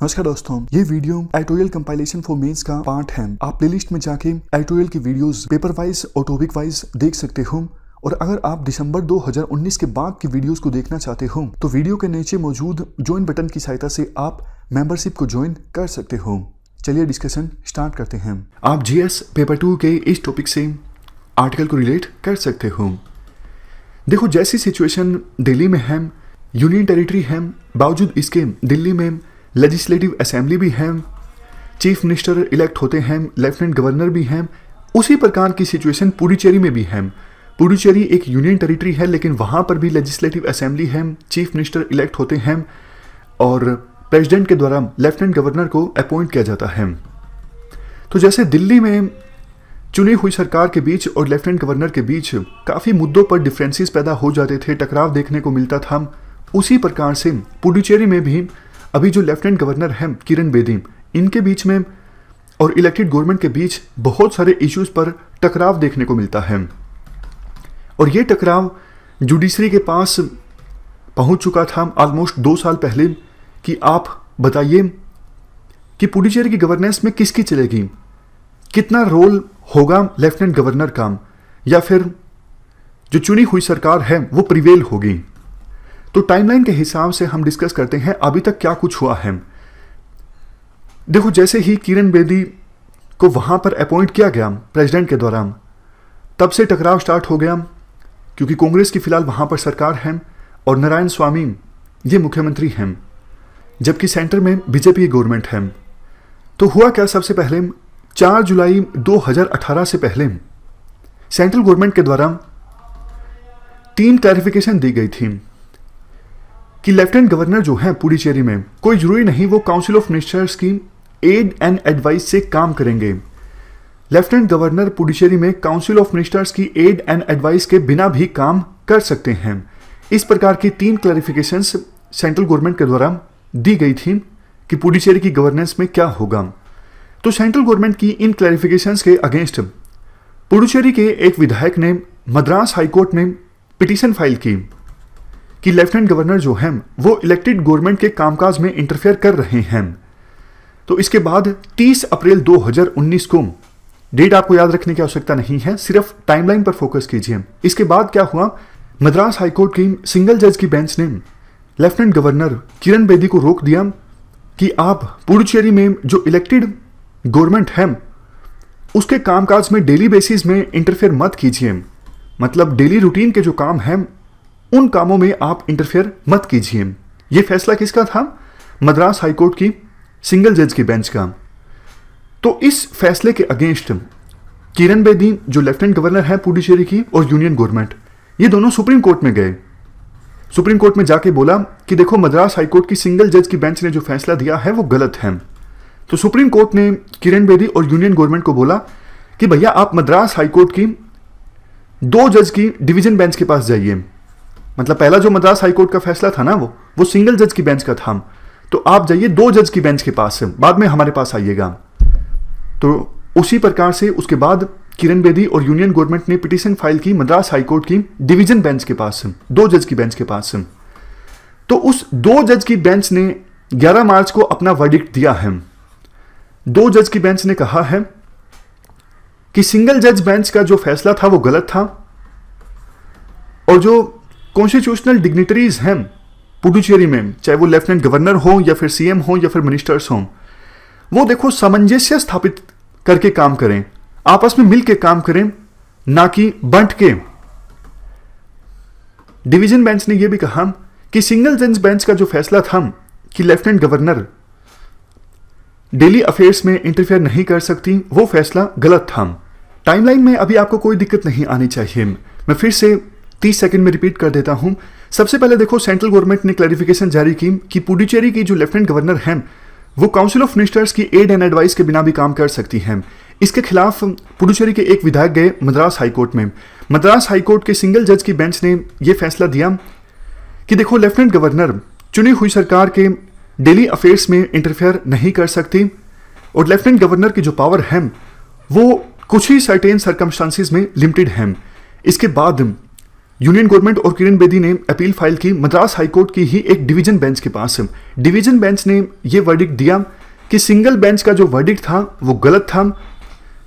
नमस्कार दोस्तों, ये video editorial compilation for mains का पार्ट है। आप प्लेलिस्ट में जाके एडिटोरियल की वीडियोस पेपर वाइज और टॉपिक वाइज देख सकते हो। और अगर आप दिसंबर 2019 के बाद की वीडियोस को देखना चाहते हो तो वीडियो के नीचे मौजूद ज्वाइन बटन की सहायता से आप मेंबरशिप को ज्वाइन कर सकते हो। चलिए डिस्कशन स्टार्ट करते हैं। आप जीएस पेपर 2 के इस टॉपिक से आर्टिकल को रिलेट कर सकते हो। देखो, जैसी सिचुएशन दिल्ली में है, यूनियन टेरिटरी है, बावजूद इसके दिल्ली में लेजिस्लेटिव असेंबली भी है, चीफ मिनिस्टर इलेक्ट होते हैं, लेफ्टिनेंट गवर्नर भी हैं। उसी प्रकार की सिचुएशन पुडुचेरी में भी है। पुडुचेरी एक यूनियन टेरिटरी है, लेकिन वहाँ पर भी लेजिस्लेटिव असेंबली है, चीफ मिनिस्टर इलेक्ट होते हैं और प्रेसिडेंट के द्वारा लेफ्टिनेंट गवर्नर को अपॉइंट किया जाता है। तो जैसे दिल्ली में चुनी हुई सरकार के बीच और लेफ्टिनेंट गवर्नर के बीच काफ़ी मुद्दों पर डिफरेंसेस पैदा हो जाते थे, टकराव देखने को मिलता था, उसी प्रकार से पुडुचेरी में भी अभी जो लेफ्टिनेंट गवर्नर हैं किरण बेदी, इनके बीच में और इलेक्टेड गवर्नमेंट के बीच बहुत सारे इश्यूज पर टकराव देखने को मिलता है। और ये टकराव जुडिशरी के पास पहुंच चुका था ऑलमोस्ट 2 साल पहले कि आप बताइए कि पुडुचेरी की गवर्नेंस में किसकी चलेगी, कितना रोल होगा लेफ्टिनेंट गवर्नर का, या फिर जो चुनी हुई सरकार है वो प्रिवेल होगी। तो टाइमलाइन के हिसाब से हम डिस्कस करते हैं अभी तक क्या कुछ हुआ है। देखो, जैसे ही किरण बेदी को वहां पर अपॉइंट किया गया प्रेसिडेंट के द्वारा, तब से टकराव स्टार्ट हो गया, क्योंकि कांग्रेस की फिलहाल वहां पर सरकार है और नारायण स्वामी ये मुख्यमंत्री हैं, जबकि सेंटर में बीजेपी गवर्नमेंट है। तो हुआ क्या, सबसे पहले 4 जुलाई 2018 से पहले सेंट्रल गवर्नमेंट के द्वारा 3 क्लैरिफिकेशन दी गई थी कि लेफ्टिनेंट गवर्नर जो है पुडुचेरी में, कोई जरूरी नहीं वो काउंसिल ऑफ मिनिस्टर्स की एड एंड एडवाइस से काम करेंगे। लेफ्टिनेंट गवर्नर पुडुचेरी में काउंसिल ऑफ मिनिस्टर्स की एड एंड एडवाइस के बिना भी काम कर सकते हैं। इस प्रकार की 3 क्लैरिफिकेशंस सेंट्रल गवर्नमेंट के द्वारा दी गई थी कि पुडुचेरी की गवर्नेंस में क्या होगा। तो सेंट्रल गवर्नमेंट की इन क्लैरिफिकेशंस के अगेंस्ट पुडुचेरी के एक विधायक ने मद्रास हाईकोर्ट में पिटीशन फाइल की कि लेफ्टिनेंट गवर्नर जो हैं वो इलेक्टेड गवर्नमेंट के कामकाज में इंटरफेयर कर रहे हैं। तो इसके बाद 30 अप्रैल 2019 को, डेट आपको याद रखने की आवश्यकता नहीं है, सिर्फ टाइमलाइन पर फोकस कीजिए। इसके बाद क्या हुआ, मद्रास हाईकोर्ट की सिंगल जज की बेंच ने लेफ्टिनेंट गवर्नर किरण बेदी को रोक दिया कि आप पुडुचेरी में जो इलेक्टेड गवर्नमेंट है उसके कामकाज में डेली बेसिस में इंटरफेयर मत कीजिए। मतलब डेली रूटीन के जो काम हैं उन कामों में आप इंटरफेयर मत कीजिए। यह फैसला किसका था? मद्रास हाईकोर्ट की सिंगल जज की बेंच का। तो इस फैसले के अगेंस्ट किरण बेदी जो लेफ्टिनेंट गवर्नर है पुडुचेरी की और यूनियन गवर्नमेंट, ये दोनों सुप्रीम कोर्ट में गए। सुप्रीम कोर्ट में जाके बोला कि देखो, मद्रास हाईकोर्ट की सिंगल जज की बेंच ने जो फैसला दिया है वो गलत है। तो सुप्रीम कोर्ट ने किरण बेदी और यूनियन गवर्नमेंट को बोला कि भैया आप मद्रास हाईकोर्ट की 2 जज की डिवीजन बेंच के पास जाइए। मतलब पहला जो मद्रास हाईकोर्ट का फैसला था ना, वो सिंगल जज की बेंच का था। तो आप जाइए 2 जज की बेंच के पास, बाद में हमारे पास आइएगा। तो उसी प्रकार से उसके बाद किरण बेदी और यूनियन गवर्नमेंट ने पिटीशन फाइल की मद्रास हाईकोर्ट की डिवीजन बेंच के पास, 2 जज की बेंच के पास। तो उस 2 जज की बेंच ने 11 मार्च को अपना वर्डिक्ट दिया है। 2 जज की बेंच ने कहा है कि सिंगल जज बेंच का जो फैसला था वो गलत था, और जो कॉन्स्टिट्यूशनल डिग्निटरीज हैं पुडुचेरी में, चाहे वो लेफ्टिनेंट गवर्नर हो या फिर सीएम हो या फिर मिनिस्टर्स हों, वो देखो सामंजस्य स्थापित करके काम करें, आपस में मिल के काम करें, ना कि बंट के। डिवीजन बेंच ने यह भी कहा कि सिंगल जज बेंच का जो फैसला था कि लेफ्टिनेंट गवर्नर डेली अफेयर्स में इंटरफेयर नहीं कर सकती, वो फैसला गलत था। टाइमलाइन में अभी आपको कोई दिक्कत नहीं आनी चाहिए। मैं फिर से 30 सेकंड में रिपीट कर देता हूं। सबसे पहले देखो, सेंट्रल गवर्नमेंट ने क्लैरिफिकेशन जारी की कि पुडुचेरी की जो लेफ्टिनेंट गवर्नर हैं वो काउंसिल ऑफ मिनिस्टर्स की एड एंड एडवाइस के बिना भी काम कर सकती हैं। इसके खिलाफ पुडुचेरी के एक विधायक गए मद्रास हाईकोर्ट में। मद्रास हाईकोर्ट के सिंगल जज की बेंच ने यह फैसला दिया कि देखो, लेफ्टिनेंट गवर्नर चुनी हुई सरकार के डेली अफेयर्स में इंटरफेयर नहीं कर सकती, और लेफ्टिनेंट गवर्नर की जो पावर है वो कुछ ही सर्टेन सर्कमस्टांसिस में लिमिटेड है। इसके बाद यूनियन गवर्नमेंट और किरण बेदी ने अपील फाइल की मद्रास हाईकोर्ट की ही एक डिवीजन बेंच के पास। डिवीजन बेंच ने यह वर्डिक्ट दिया कि सिंगल बेंच का जो वर्डिक्ट था वो गलत था।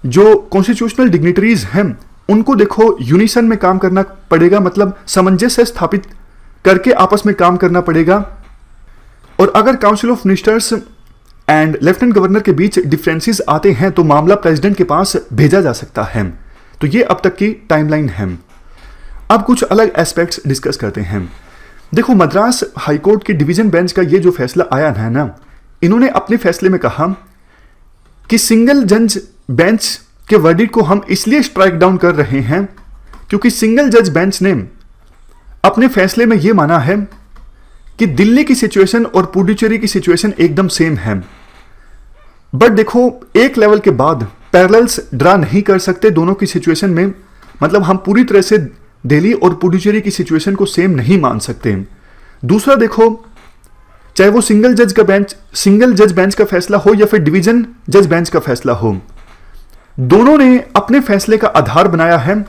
जो कॉन्स्टिट्यूशनल डिग्निटरीज हैं उनको देखो यूनिसन में काम करना पड़ेगा, मतलब सामंजस्य स्थापित करके आपस में काम करना पड़ेगा। और अगर council of ministers and lieutenant governor के बीच डिफरेंसेस आते हैं तो मामला प्रेसिडेंट के पास भेजा जा सकता है। तो ये अब तक की टाइमलाइन है। अब कुछ अलग एस्पेक्ट्स डिस्कस करते हैं। देखो, मद्रास हाईकोर्ट की डिवीजन बेंच का ये जो फैसला आया है ना, इन्होंने अपने फैसले में कहा कि सिंगल जज बेंच के वर्डिक्ट को हम इसलिए स्ट्राइक डाउन कर रहे हैं क्योंकि सिंगल जज बेंच ने अपने फैसले में यह माना है कि दिल्ली की सिचुएशन और पुडुचेरी की सिचुएशन एकदम सेम है। बट देखो, एक लेवल के बाद पैरेलल्स ड्रा नहीं कर सकते दोनों की सिचुएशन में, मतलब हम पूरी तरह से दिल्ली और पुडुचेरी की सिचुएशन को सेम नहीं मान सकते। दूसरा देखो, चाहे वो सिंगल जज बेंच का फैसला हो या फिर डिवीजन जज बेंच का फैसला हो, दोनों ने अपने फैसले का आधार बनाया है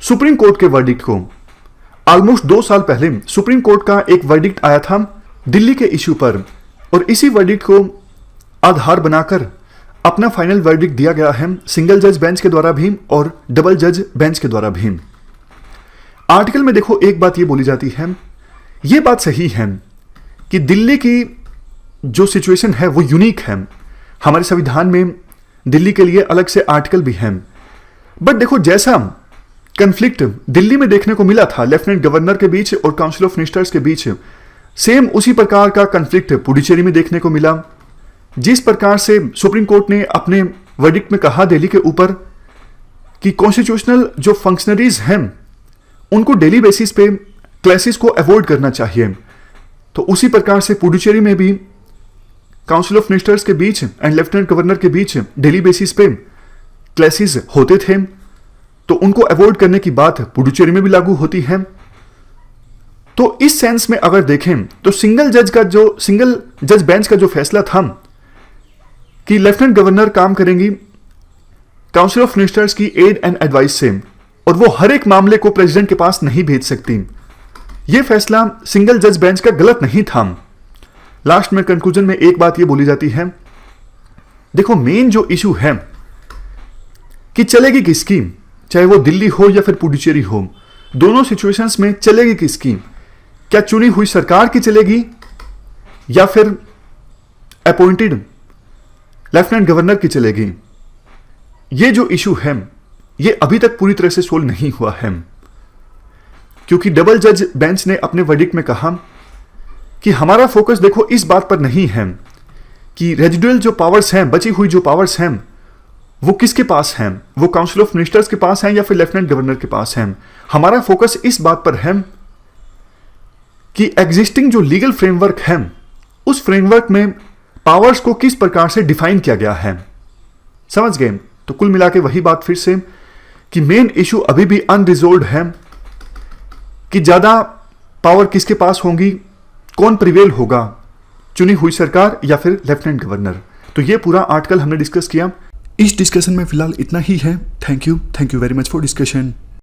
सुप्रीम कोर्ट के वर्डिक्ट को। ऑलमोस्ट 2 साल पहले सुप्रीम कोर्ट का एक वर्डिक्ट आया था दिल्ली के इश्यू पर, और इसी वर्डिक्ट को आधार बनाकर अपना फाइनल वर्डिक्ट दिया गया है सिंगल जज बेंच के द्वारा भी और डबल जज बेंच के द्वारा भी। आर्टिकल में देखो एक बात ये बोली जाती है, ये बात सही है कि दिल्ली की जो सिचुएशन है वो यूनिक है। हमारे संविधान में दिल्ली के लिए अलग से आर्टिकल भी है। बट देखो, जैसा कन्फ्लिक्ट दिल्ली में देखने को मिला था लेफ्टिनेंट गवर्नर के बीच और काउंसिल ऑफ मिनिस्टर्स के बीच, सेम उसी प्रकार का कन्फ्लिक्ट पुडुचेरी में देखने को मिला। जिस प्रकार से सुप्रीम कोर्ट ने अपने वर्डिक्ट में कहा दिल्ली के ऊपर कि कॉन्स्टिट्यूशनल जो फंक्शनरीज हैं उनको डेली बेसिस पे क्लासेस को अवॉइड करना चाहिए, तो उसी प्रकार से पुडुचेरी में भी काउंसिल ऑफ मिनिस्टर्स के बीच एंड लेफ्टिनेंट गवर्नर के बीच डेली बेसिस पे क्लासेस होते थे, तो उनको अवॉइड करने की बात पुडुचेरी में भी लागू होती है। तो इस सेंस में अगर देखें तो सिंगल जज बेंच का जो फैसला था कि लेफ्टिनेंट गवर्नर काम करेंगी काउंसिल ऑफ मिनिस्टर्स की एड एंड एडवाइस से, और वो हर एक मामले को प्रेसिडेंट के पास नहीं भेज सकती, यह फैसला सिंगल जज बेंच का गलत नहीं था। लास्ट में कंक्लूजन में एक बात ये बोली जाती है, देखो मेन जो इशू है कि चलेगी किसकी, चाहे वो दिल्ली हो या फिर पुडुचेरी हो, दोनों सिचुएशंस में चलेगी किसकी, क्या चुनी हुई सरकार की चलेगी या फिर अपॉइंटेड लेफ्टिनेंट गवर्नर की चलेगी। ये जो इशू है ये अभी तक पूरी तरह से सोल्व नहीं हुआ है, क्योंकि डबल जज बेंच ने अपने वर्डिक्ट में कहा कि हमारा फोकस देखो इस बात पर नहीं है कि रेजिडुअल जो पावर्स हैं, बची हुई जो पावर्स हैं वो किसके पास हैं, वो काउंसिल ऑफ मिनिस्टर्स के पास हैं या फिर लेफ्टिनेंट गवर्नर के पास हैं। हमारा फोकस इस बात पर है कि एग्जिस्टिंग जो लीगल फ्रेमवर्क है उस फ्रेमवर्क में पावर्स को किस प्रकार से डिफाइन किया गया है। समझ गए? तो कुल मिला के वही बात फिर से कि मेन इशू अभी भी अनरिजोल्व है कि ज्यादा पावर किसके पास होंगी, कौन प्रिवेल होगा, चुनी हुई सरकार या फिर लेफ्टिनेंट गवर्नर। तो ये पूरा आर्टिकल हमने डिस्कस किया। इस डिस्कशन में फिलहाल इतना ही है। Thank you very much for discussion.